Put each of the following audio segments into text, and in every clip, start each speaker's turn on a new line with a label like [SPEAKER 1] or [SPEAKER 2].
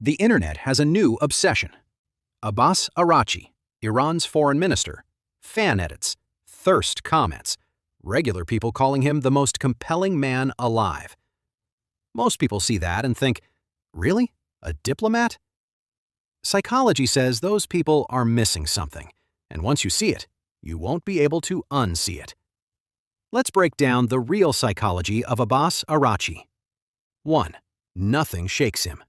[SPEAKER 1] The internet has a new obsession. Abbas Araghchi, Iran's foreign minister, fan edits, thirst comments, regular people calling him the most compelling man alive. Most people see that and think, really? A diplomat? Psychology says those people are missing something, and once you see it, you won't be able to unsee it. Let's break down the real psychology of Abbas Araghchi. 1. Nothing shakes him.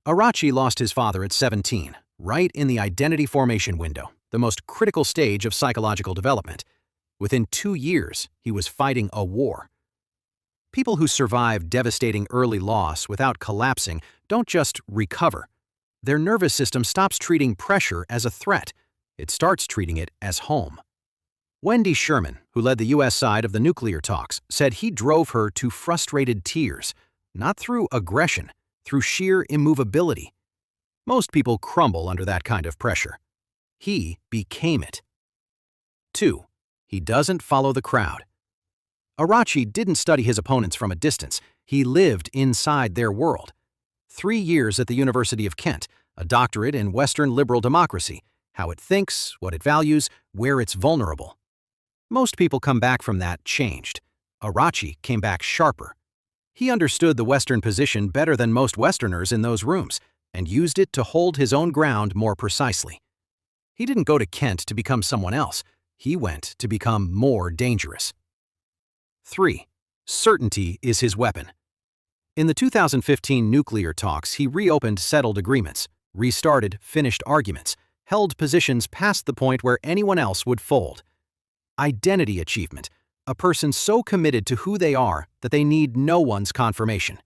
[SPEAKER 1] Araghchi lost his father at 17, right in the identity formation window, the most critical stage of psychological development. Within 2 years, he was fighting a war. People who survive devastating early loss without collapsing don't just recover. Their nervous system stops treating pressure as a threat. It starts treating it as home. Wendy Sherman, who led the U.S. side of the nuclear talks, said he drove her to frustrated tears, not through aggression, through sheer immovability. Most people crumble under that kind of pressure. He became it. 2. He doesn't follow the crowd. Araghchi didn't study his opponents from a distance. He lived inside their world. 3 years at the University of Kent, a doctorate in Western liberal democracy, how it thinks, what it values, where it's vulnerable. Most people come back from that changed. Araghchi came back sharper. He understood the Western position better than most Westerners in those rooms and used it to hold his own ground more precisely. He didn't go to Kent to become someone else. He went to become more dangerous. 3. Certainty is his weapon. In the 2015 nuclear talks, he reopened settled agreements, restarted finished arguments, held positions past the point where anyone else would fold. Identity achievement, a person so committed to who they are that they need no one's confirmation.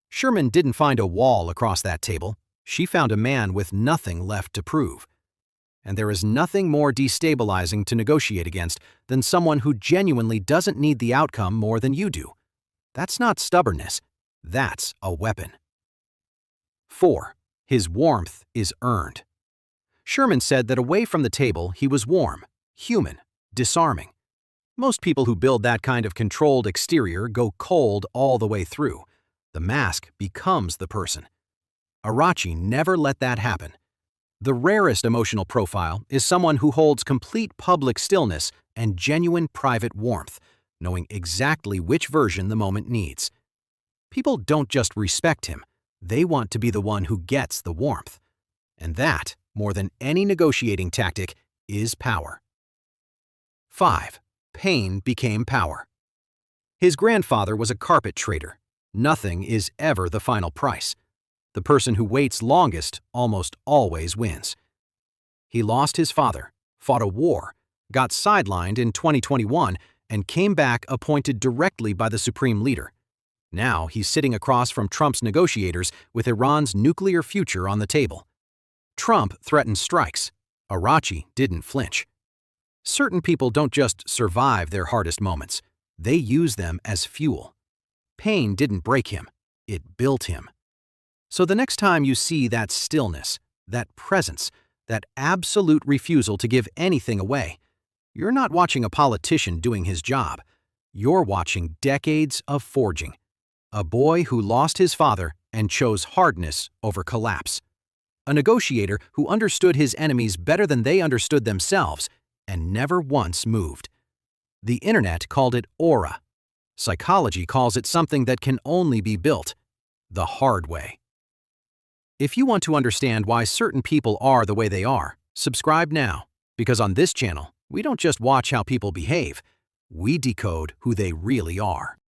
[SPEAKER 1] Sherman didn't find a wall across that table. She found a man with nothing left to prove. And there is nothing more destabilizing to negotiate against than someone who genuinely doesn't need the outcome more than you do. That's not stubbornness. That's a weapon. 4. His warmth is earned. Sherman said that away from the table, he was warm, human, disarming. Most people who build that kind of controlled exterior go cold all the way through. The mask becomes the person. Araghchi never let that happen. The rarest emotional profile is someone who holds complete public stillness and genuine private warmth, knowing exactly which version the moment needs. People don't just respect him, they want to be the one who gets the warmth. And that, more than any negotiating tactic, is power. 5. Pain became power. His grandfather was a carpet trader. Nothing is ever the final price. The person who waits longest almost always wins. He lost his father, fought a war, got sidelined in 2021, and came back appointed directly by the supreme leader. Now he's sitting across from Trump's negotiators with Iran's nuclear future on the table. Trump threatened strikes. Araghchi didn't flinch. Certain people don't just survive their hardest moments. They use them as fuel. Pain didn't break him. It built him. So the next time you see that stillness, that presence, that absolute refusal to give anything away, you're not watching a politician doing his job. You're watching decades of forging. A boy who lost his father and chose hardness over collapse. A negotiator who understood his enemies better than they understood themselves and never once moved. The internet called it aura. Psychology calls it something that can only be built the hard way. If you want to understand why certain people are the way they are, subscribe now, because on this channel, we don't just watch how people behave, we decode who they really are.